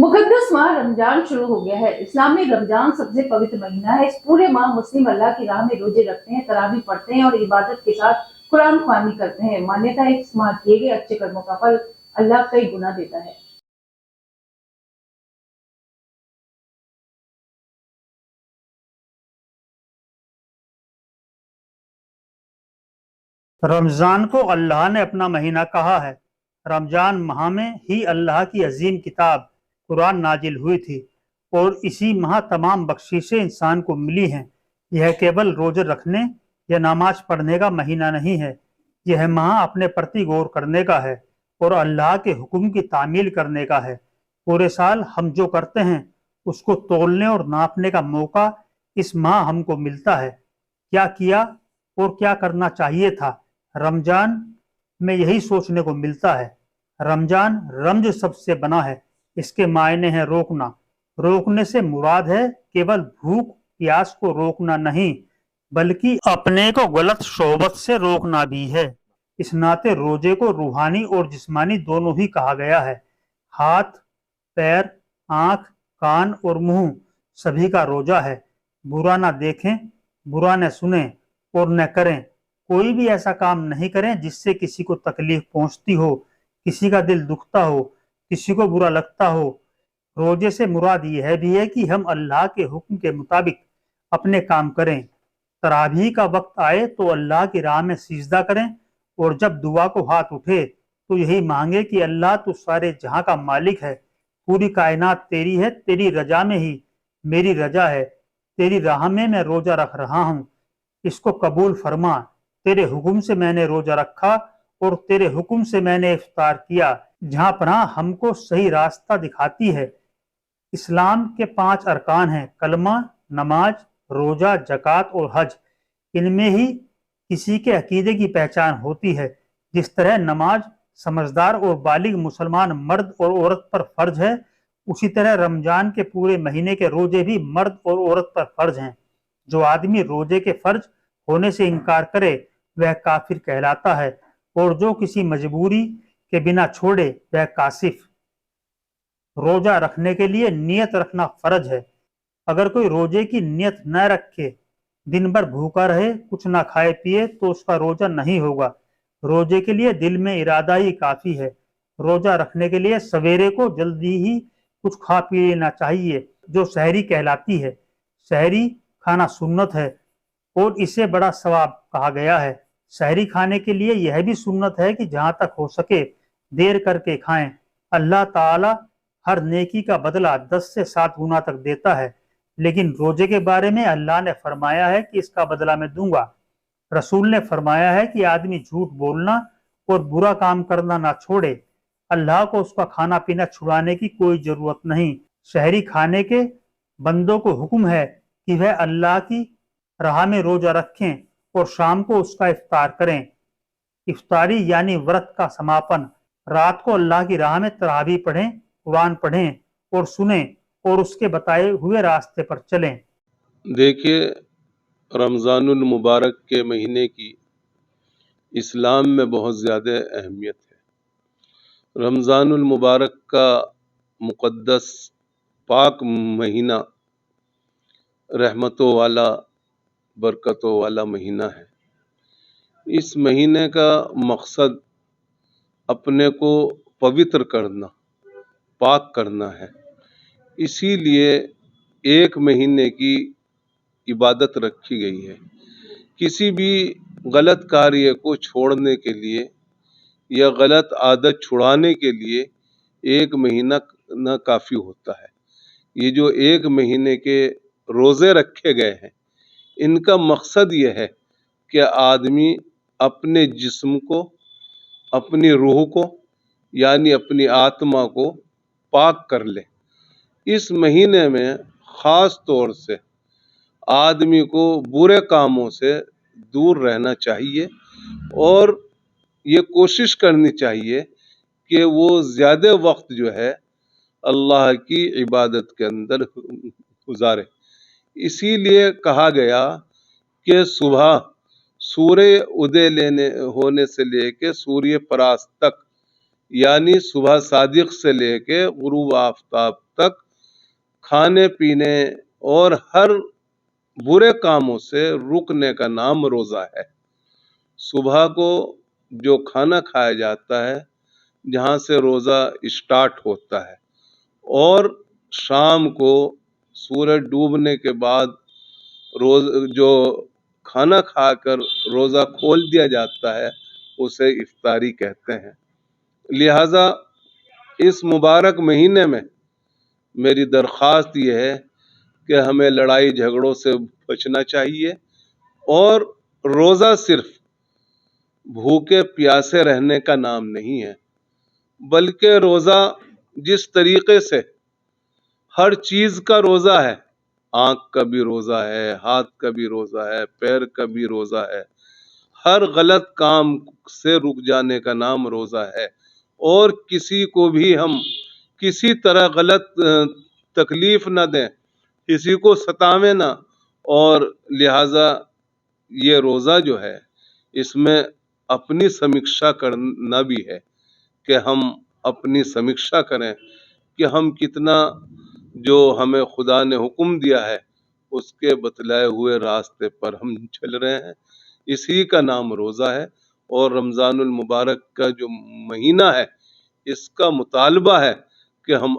मुकद्दस माह रमजान शुरू हो गया है। इस्लाम में रमजान सबसे पवित्र महीना है। इस पूरे माह मुस्लिम अल्लाह की राह में रोजे रखते हैं, तरावी पढ़ते हैं और इबादत के साथ कुरान ख्वानी करते हैं। मान्यता है इस माह किए गए अच्छे कर्मों का फल अल्लाह कई गुना देता है। रमज़ान को अल्लाह ने अपना महीना कहा है। रमज़ान माह में ही अल्लाह की अजीम किताब कुरान नाजिल हुई थी और इसी माह तमाम बख्शीशें इंसान को मिली हैं। यह केवल रोजे रखने या नमाज पढ़ने का महीना नहीं है। यह माह अपने प्रति गौर करने का है और अल्लाह के हुक्म की तामील करने का है। पूरे साल हम जो करते हैं उसको तोलने और नापने का मौका इस माह हमको मिलता है। क्या किया और क्या करना चाहिए था, रमजान में यही सोचने को मिलता है। रमजान रमज शब्द से बना है। इसके मायने हैं रोकना। रोकने से मुराद है केवल भूख प्यास को रोकना नहीं, बल्कि अपने को गलत शोहबत से रोकना भी है। इस नाते रोजे को रूहानी और जिस्मानी दोनों ही कहा गया है। हाथ, पैर, आंख, कान और मुंह सभी का रोजा है। बुरा ना देखें, बुरा न सुने और न करें। कोई भी ऐसा काम नहीं करें जिससे किसी को तकलीफ पहुंचती हो, किसी का दिल दुखता हो, किसी को बुरा लगता हो। रोजे से मुराद यह भी है कि हम अल्लाह के हुक्म के मुताबिक अपने काम करें। तरावी का वक्त आए तो अल्लाह की राह में सिजदा करें और जब दुआ को हाथ उठे तो यही मांगे कि अल्लाह तू सारे जहां का मालिक है, पूरी कायनात तेरी है, तेरी रजा में ही मेरी रजा है, तेरी राह में मैं रोजा रख रहा हूँ, इसको कबूल फरमा। तेरे हुक्म से मैंने रोजा रखा और तेरे हुक्म से मैंने इफ्तार किया। जहां पनाह हमको सही रास्ता दिखाती है। इस्लाम के 5 अरकान हैं, कलमा, नमाज, रोजा, जकात और हज। इनमें ही किसी के अकीदे की पहचान होती है। जिस तरह नमाज समझदार और बालिग मुसलमान मर्द और औरत पर फर्ज है, उसी तरह रमजान के पूरे महीने के रोजे भी मर्द और औरत पर फर्ज हैं। जो आदमी रोजे के फर्ज होने से इनकार करे वह काफिर कहलाता है और जो किसी मजबूरी के बिना छोड़े वह कासिफ। रोजा रखने के लिए नियत रखना फर्ज है। अगर कोई रोजे की नियत न रखे, दिन भर भूखा रहे, कुछ ना खाए पिए तो उसका रोजा नहीं होगा। रोजे के लिए दिल में इरादा ही काफी है। रोजा रखने के लिए सवेरे को जल्दी ही कुछ खा पी लेना चाहिए, जो सहरी कहलाती है। सहरी खाना सुन्नत है और इसे बड़ा सवाब कहा गया है। सहरी खाने के लिए यह भी सुन्नत है कि जहां तक हो सके देर करके खाएं। अल्लाह ताला हर नेकी का बदला 10 से 7 गुना तक देता है, लेकिन रोजे के बारे में अल्लाह ने फरमाया है कि इसका बदला मैं दूंगा। रसूल ने फरमाया है कि आदमी झूठ बोलना और बुरा काम करना ना छोड़े। अल्लाह को उसका खाना पीना छुड़ाने की कोई जरूरत नहीं। शहरी खाने के बंदों को हुक्म है कि वह अल्लाह की राह में रोजा रखें और शाम को उसका इफ्तार करें। इफ्तारी यानी व्रत का समापन। रात को अल्लाह की राह में तरावी पढ़ें, कुरान पढ़ें और सुनें और उसके बताए हुए रास्ते पर चलें। देखिए, रमज़ानुल मुबारक के महीने की इस्लाम में बहुत ज़्यादा अहमियत है। रमज़ानुल मुबारक का मुक़द्दस पाक महीना रहमतों वाला, बरकतों वाला महीना है। इस महीने का मकसद अपने को पवित्र करना, पाक करना है। इसीलिए एक महीने की इबादत रखी गई है। किसी भी गलत कार्य को छोड़ने के लिए या गलत आदत छुड़ाने के लिए एक महीना न काफ़ी होता है। ये जो एक महीने के रोज़े रखे गए हैं, इनका मकसद ये है कि आदमी अपने जिस्म को, अपनी रूह को यानी अपनी आत्मा को पाक कर ले। इस महीने में ख़ास तौर से आदमी को बुरे कामों से दूर रहना चाहिए और ये कोशिश करनी चाहिए कि वो ज़्यादा वक्त जो है अल्लाह की इबादत के अंदर गुजारे। इसीलिए कहा गया कि सुबह सूर्य उदय होने से लेके सूर्य परास्त तक, यानी सुबह सादिक से लेके गुरूब आफताब تک کھانے پینے اور ہر برے کاموں سے رکنے کا نام روزہ ہے۔ صبح کو جو کھانا کھایا جاتا ہے جہاں سے روزہ اسٹارٹ ہوتا ہے، اور شام کو سورج ڈوبنے کے بعد جو کھانا کھا کر روزہ کھول دیا جاتا ہے اسے افطاری کہتے ہیں۔ لہذا اس مبارک مہینے میں میری درخواست یہ ہے کہ ہمیں لڑائی جھگڑوں سے بچنا چاہیے، اور روزہ صرف بھوکے پیاسے رہنے کا نام نہیں ہے، بلکہ روزہ جس طریقے سے ہر چیز کا روزہ ہے، آنکھ کا بھی روزہ ہے، ہاتھ کا بھی روزہ ہے، پیر کا بھی روزہ ہے، ہر غلط کام سے رک جانے کا نام روزہ ہے، اور کسی کو بھی ہم کسی طرح غلط تکلیف نہ دیں، کسی کو ستاویں نہ، اور لہذا یہ روزہ جو ہے اس میں اپنی سمیکشا کرنا بھی ہے، کہ ہم اپنی سمیکشا کریں کہ ہم کتنا جو ہمیں خدا نے حکم دیا ہے اس کے بتلائے ہوئے راستے پر ہم چل رہے ہیں۔ اسی کا نام روزہ ہے، اور رمضان المبارک کا جو مہینہ ہے اس کا مطالبہ ہے کہ ہم